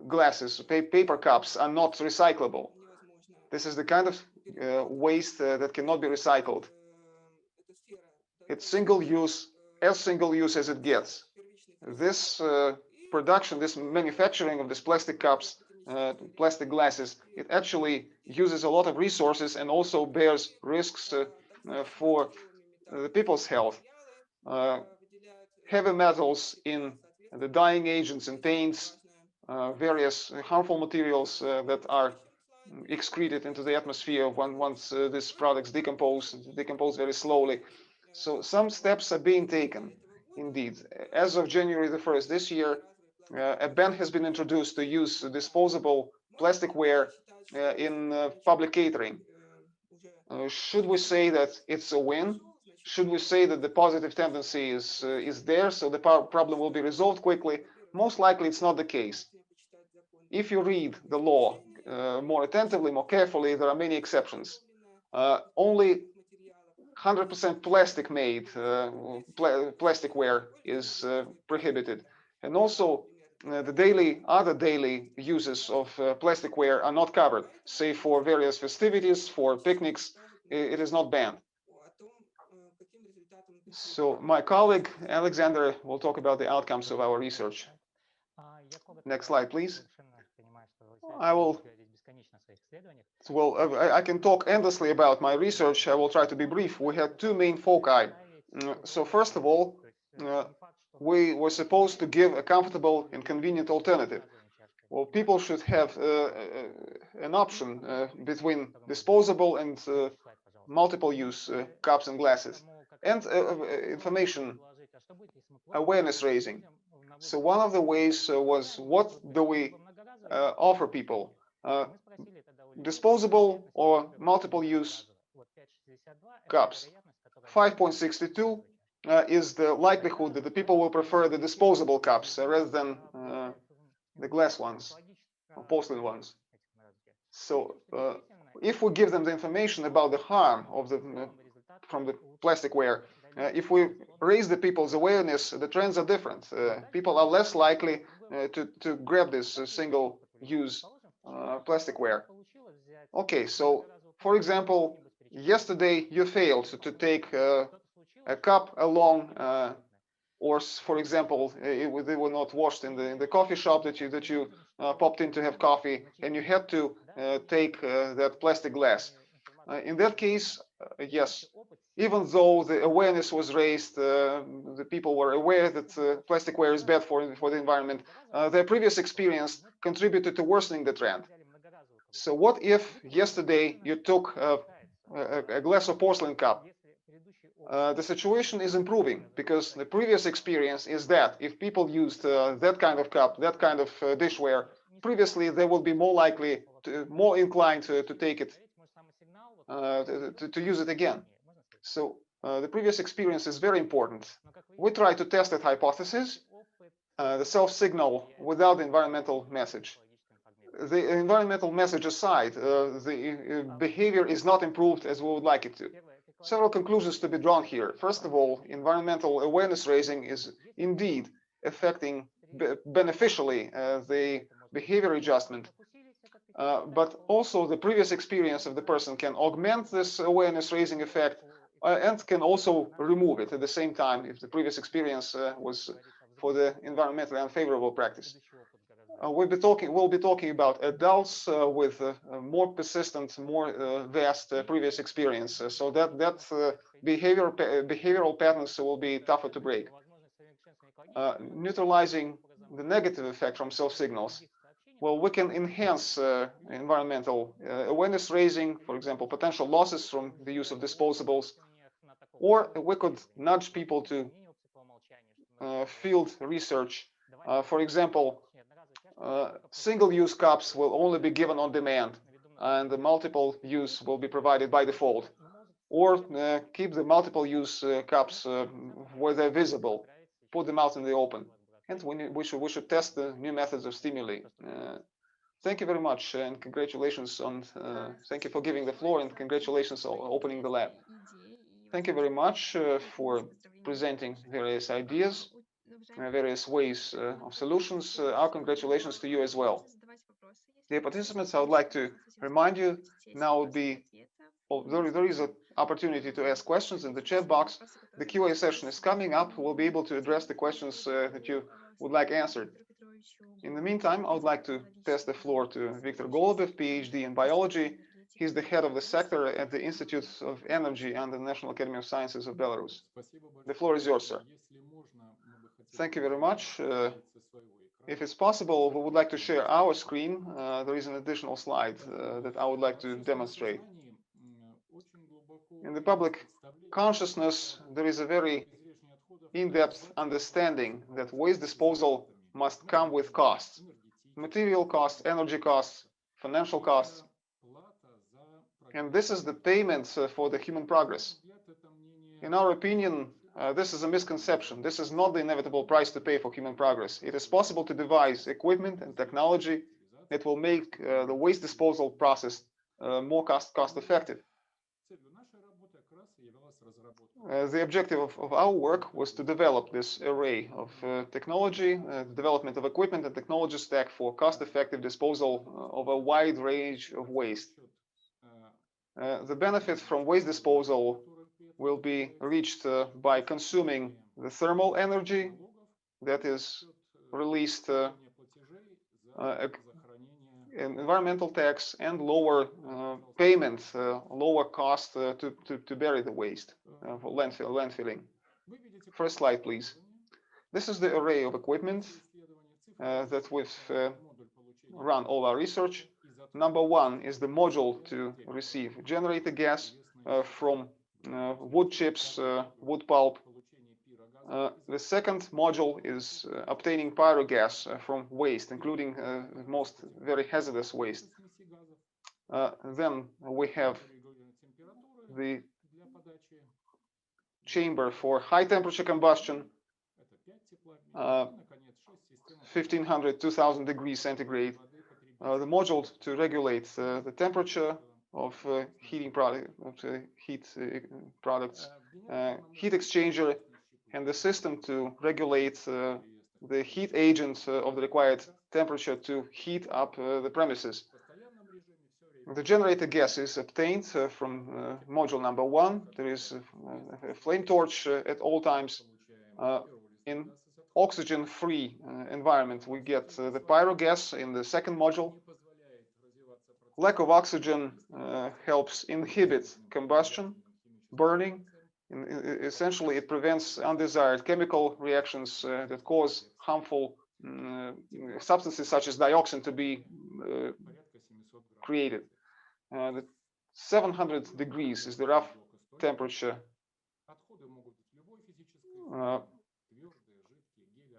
glasses, paper cups are not recyclable. This is the kind of waste that cannot be recycled. It's single use as it gets. This production, this manufacturing of these plastic cups, plastic glasses, it actually uses a lot of resources and also bears risks for the people's health. Heavy metals in the dyeing agents and paints, various harmful materials that are excreted into the atmosphere once these products decompose very slowly. So some steps are being taken, indeed. As of January the 1st this year, a ban has been introduced to use disposable plasticware in public catering. Should we say that it's a win? Should we say that the positive tendency is there, so the problem will be resolved quickly? Most likely it's not the case. If you read the law more attentively, more carefully, there are many exceptions. Only 100% plastic-made plasticware is prohibited, and also the other daily uses of plasticware are not covered. Say for various festivities, for picnics, it is not banned. So my colleague Alexander will talk about the outcomes of our research. Next slide, please. I can talk endlessly about my research. I will try to be brief. We had 2 main foci. So first of all, we were supposed to give a comfortable and convenient alternative. Well, people should have an option between disposable and multiple use cups and glasses, and information awareness raising. So one of the ways was, what do we offer people? Disposable or multiple use cups. 5.62 is the likelihood that the people will prefer the disposable cups rather than the glass ones or porcelain ones. So if we give them the information about the harm of from the plasticware, if we raise the people's awareness, the trends are different. People are less likely to grab this single-use plasticware. Okay, so for example, yesterday you failed to take a cup along, or for example, they were not washed in the coffee shop that you popped in to have coffee, and you had to take that plastic glass. In that case, yes, even though the awareness was raised, the people were aware that plasticware is bad for the environment, their previous experience contributed to worsening the trend. So what if yesterday you took a glass of porcelain cup? The situation is improving, because the previous experience is that if people used that kind of cup, that kind of dishware, previously they will be more likely, more inclined to take it, to use it again. So the previous experience is very important. We try to test that hypothesis, the self-signal without the environmental message. The environmental message aside, the behavior is not improved as we would like it to. Several conclusions to be drawn here. First of all, environmental awareness raising is indeed affecting beneficially the behavior adjustment, but also the previous experience of the person can augment this awareness raising effect and can also remove it at the same time if the previous experience was for the environmentally unfavorable practice. We'll be talking about adults with more persistent, more vast previous experience, so that behavioral patterns will be tougher to break. Neutralizing the negative effect from self-signals. Well, we can enhance environmental awareness raising, for example, potential losses from the use of disposables, or we could nudge people to field research. For example, single-use cups will only be given on demand, and the multiple use will be provided by default. Or keep the multiple-use cups where they're visible, put them out in the open. And we should test the new methods of stimuli. Thank you very much, and congratulations on. Thank you for giving the floor, and congratulations on opening the lab. Thank you very much for presenting various ideas, various ways of solutions. Our congratulations to you as well. Dear participants, I would like to remind you now would be, there is an opportunity to ask questions in the chat box. The Q&A session is coming up. We'll be able to address the questions that you would like answered. In the meantime, I would like to pass the floor to Viktor Golubov, PhD in biology. He's the head of the sector at the Institute of Energy and the National Academy of Sciences of Belarus. The floor is yours, sir. Thank you very much. If it's possible, we would like to share our screen. There is an additional slide that I would like to demonstrate. In the public consciousness, there is a very in-depth understanding that waste disposal must come with costs. Material costs, energy costs, financial costs. And this is the payment for the human progress. In our opinion, this is a misconception. This is not the inevitable price to pay for human progress. It is possible to devise equipment and technology that will make the waste disposal process more cost-effective. The objective of our work was to develop this array of technology, development of equipment and technology stack for cost-effective disposal of a wide range of waste. The benefit from waste disposal will be reached by consuming the thermal energy that is released in environmental tax and lower payment, lower cost to bury the waste for landfilling. First slide, please. This is the array of equipment that we've run all our research. Number one is the module to receive generator gas from wood chips, wood pulp. The second module is obtaining pyrogas from waste, including most very hazardous waste. Then we have the chamber for high temperature combustion, 1500, 2000 degrees centigrade. The module to regulate the temperature of heating product, heat exchanger, and the system to regulate the heat agent of the required temperature to heat up the premises. The generator gas is obtained from module number one. There is a flame torch at all times. In oxygen-free environment, we get the pyrogas in the second module. Lack of oxygen helps inhibit combustion, burning. Essentially, it prevents undesired chemical reactions that cause harmful substances such as dioxin to be created. The 700 degrees is the rough temperature.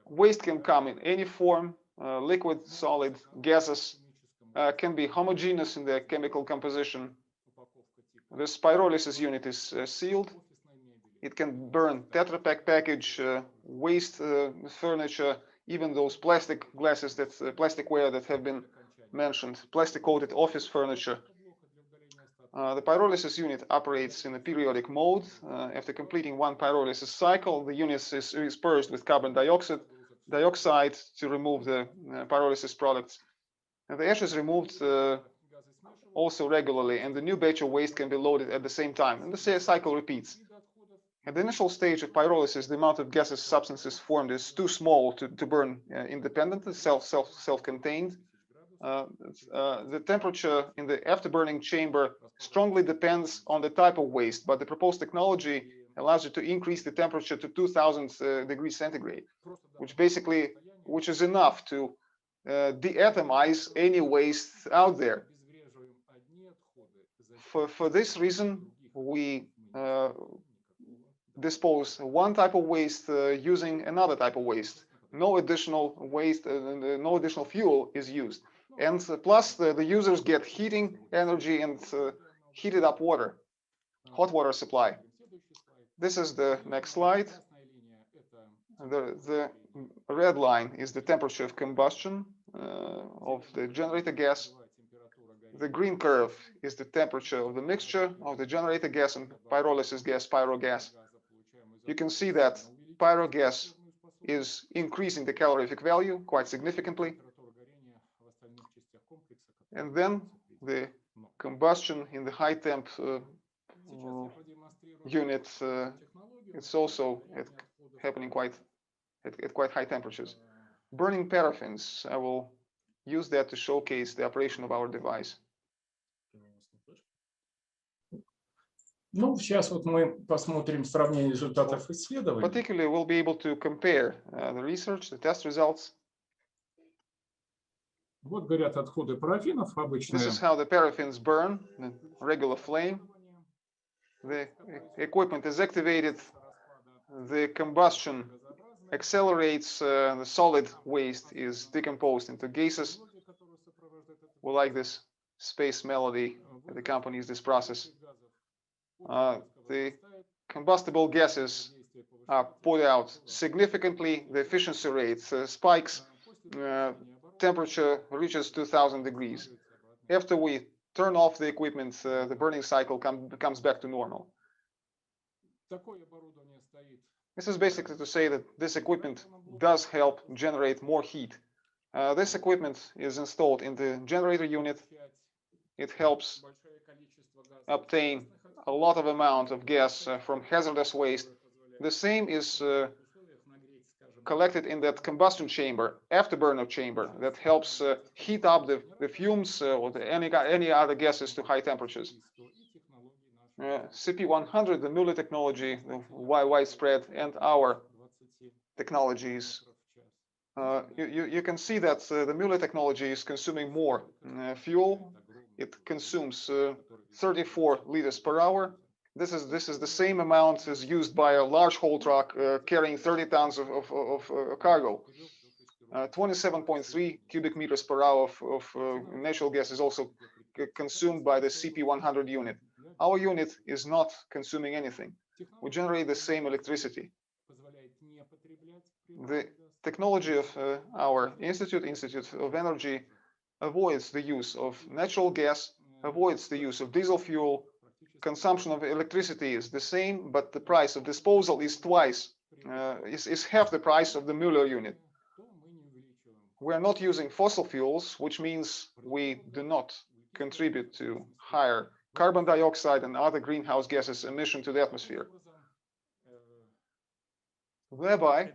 Waste can come in any form. liquid, solid, gases can be homogeneous in their chemical composition. This pyrolysis unit is sealed. It can burn Tetra Pak package, waste furniture, even those plastic glasses, plasticware that have been mentioned, plastic coated office furniture. The pyrolysis unit operates in a periodic mode. After completing one pyrolysis cycle, the unit is purged with carbon dioxide to remove the pyrolysis products. And the ash is removed also regularly, and the new batch of waste can be loaded at the same time, and the cycle repeats. At the initial stage of pyrolysis, the amount of gaseous substances formed is too small to burn independently, self-contained. The temperature in the afterburning chamber strongly depends on the type of waste, but the proposed technology allows you to increase the temperature to 2000 degrees centigrade, which is enough to deatomize any waste out there. For this reason, we dispose one type of waste using another type of waste. No additional waste, no additional fuel is used. And plus the users get heating energy and heated up water, hot water supply. This is the next slide. The red line is the temperature of combustion of the generator gas. The green curve is the temperature of the mixture of the generator gas and pyrolysis gas, pyrogas. You can see that pyrogas is increasing the calorific value quite significantly. And then the combustion in the high temp unit, it's also happening at quite high temperatures. Burning paraffins, I will use that to showcase the operation of our device. Ну, сейчас вот мы посмотрим сравнение результатов исследований. Particularly, we'll be able to compare the research, the test results. Вот горят отходы парафинов, обычно. This is how the paraffins burn, the regular flame. The equipment is activated. The combustion accelerates. The solid waste is decomposed into gases. We like this space melody that accompanies this process. The combustible gases are put out significantly. The efficiency rate spikes. Temperature reaches 2000 degrees. After we turn off the equipment, the burning cycle comes back to normal. This is basically to say that this equipment does help generate more heat. This equipment is installed in the generator unit. It helps obtain a lot of amount of gas from hazardous waste. The same is collected in that combustion chamber, afterburner chamber, that helps heat up the fumes or any other gases to high temperatures. CP100, the Mueller technology, widespread, and our technologies. You can see that the Mueller technology is consuming more fuel. It consumes 34 liters per hour. This is the same amount as used by a large haul truck carrying 30 tons of cargo. 27.3 cubic meters per hour of natural gas is also consumed by the CP100 unit. Our unit is not consuming anything. We generate the same electricity. The technology of our Institute of Energy, avoids the use of natural gas, avoids the use of diesel fuel. Consumption of electricity is the same, but the price of disposal is is half the price of the Mueller unit. We are not using fossil fuels, which means we do not contribute to higher carbon dioxide and other greenhouse gases emission to the atmosphere. Thereby,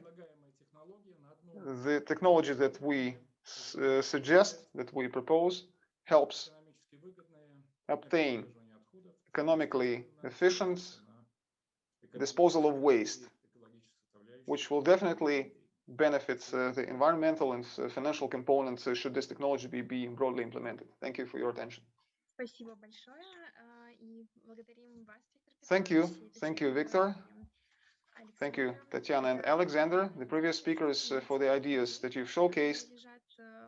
the technology that we suggest, that we propose, helps obtain economically efficient disposal of waste, which will definitely benefit the environmental and financial components should this technology be broadly implemented. Thank you for your attention. Thank you, Victor. Thank you, Tatiana and Alexander, the previous speakers, for the ideas that you've showcased.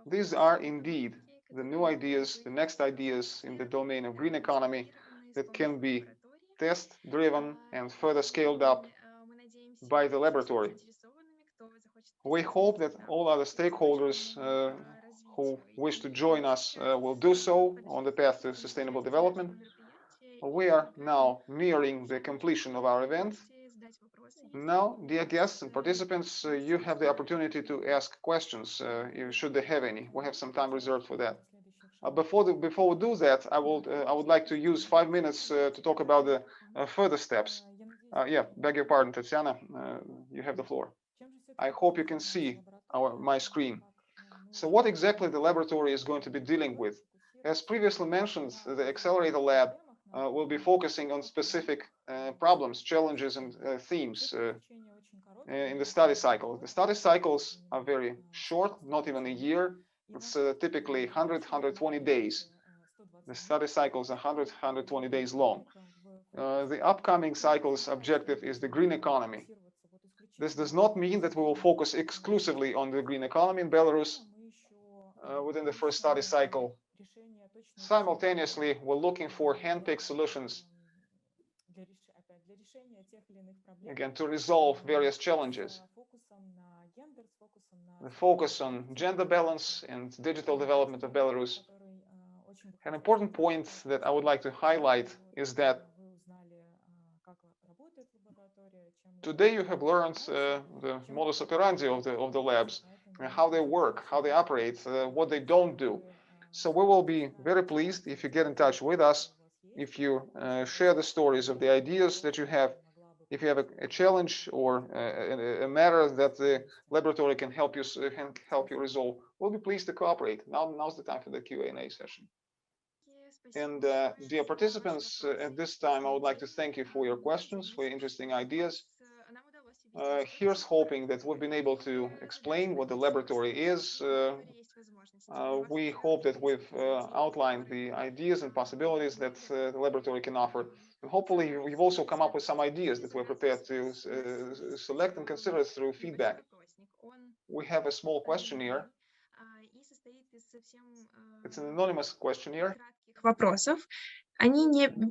These are indeed the new ideas, the next ideas in the domain of green economy that can be test-driven and further scaled up by the laboratory. We hope that all other stakeholders who wish to join us will do so on the path to sustainable development. We are now nearing the completion of our event. Now, dear guests and participants, you have the opportunity to ask questions, should they have any. We have some time reserved for that. Before we do that, I would like to use 5 minutes to talk about the further steps. Yeah, beg your pardon, Tatiana, you have the floor. I hope you can see my screen. So what exactly the laboratory is going to be dealing with? As previously mentioned, the Accelerator Lab will be focusing on specific problems, challenges, and themes in the study cycle. The study cycles are very short, not even a year. It's typically 100, 120 days. The study cycles are 100, 120 days long. The upcoming cycle's objective is the green economy. This does not mean that we will focus exclusively on the green economy in Belarus within the first study cycle. Simultaneously, we're looking for hand-picked solutions, again, to resolve various challenges. The focus on gender balance and digital development of Belarus. An important point that I would like to highlight is that today you have learned the modus operandi of the labs, how they work, how they operate, what they don't do. So we will be very pleased if you get in touch with us, if you share the stories of the ideas that you have, if you have a challenge or a matter that the laboratory can help you resolve. We'll be pleased to cooperate. Now's the time for the Q&A session. And dear participants, at this time, I would like to thank you for your questions, for your interesting ideas. Here's hoping that we've been able to explain what the laboratory is. We hope that we've outlined the ideas and possibilities that the laboratory can offer. And hopefully, we've also come up with some ideas that we're prepared to select and consider through feedback. We have a small questionnaire. It's an anonymous questionnaire. Вопросов.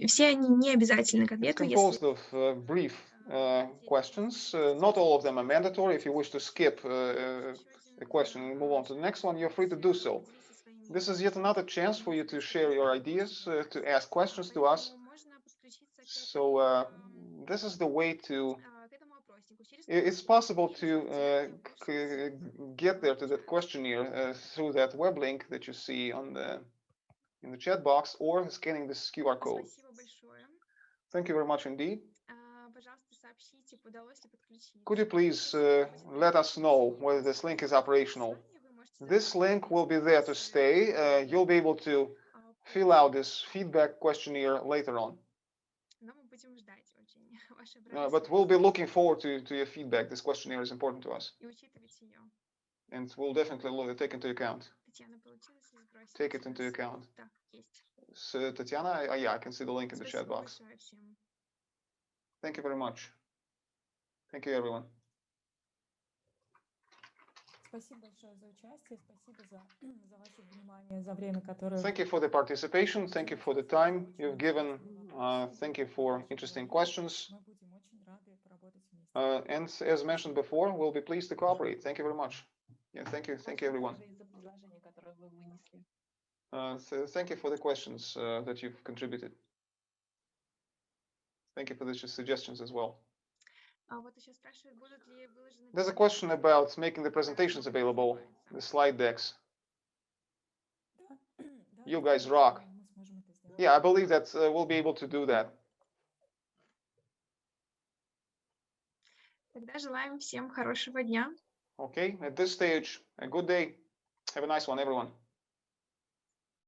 Все они не обязательны к It's ответу. composed of brief questions. Not all of them are mandatory. If you wish to skip a question and move on to the next one, you're free to do so. This is yet another chance for you to share your ideas, to ask questions to us. So this is the way to... It's possible to get there to that questionnaire through that web link that you see on in the chat box or scanning this QR code. Thank you very much indeed. Could you please let us know whether this link is operational? This link will be there to stay. You'll be able to fill out this feedback questionnaire later on. But we'll be looking forward to your feedback. This questionnaire is important to us. And we'll definitely take into account. Take it into account. So, Tatiana, yeah, I can see the link in the chat box. Thank you very much. Thank you, everyone. Thank you for the participation. Thank you for the time you've given. Thank you for interesting questions. And as mentioned before, we'll be pleased to cooperate. Thank you very much. Yeah, thank you, everyone. So thank you for the questions that you've contributed. Thank you for the suggestions as well. There's a question about making the presentations available, the slide decks. You guys rock. Yeah, I believe that we'll be able to do that. Тогда желаем всем хорошего дня. Okay, at this stage, a good day. Have a nice one, everyone.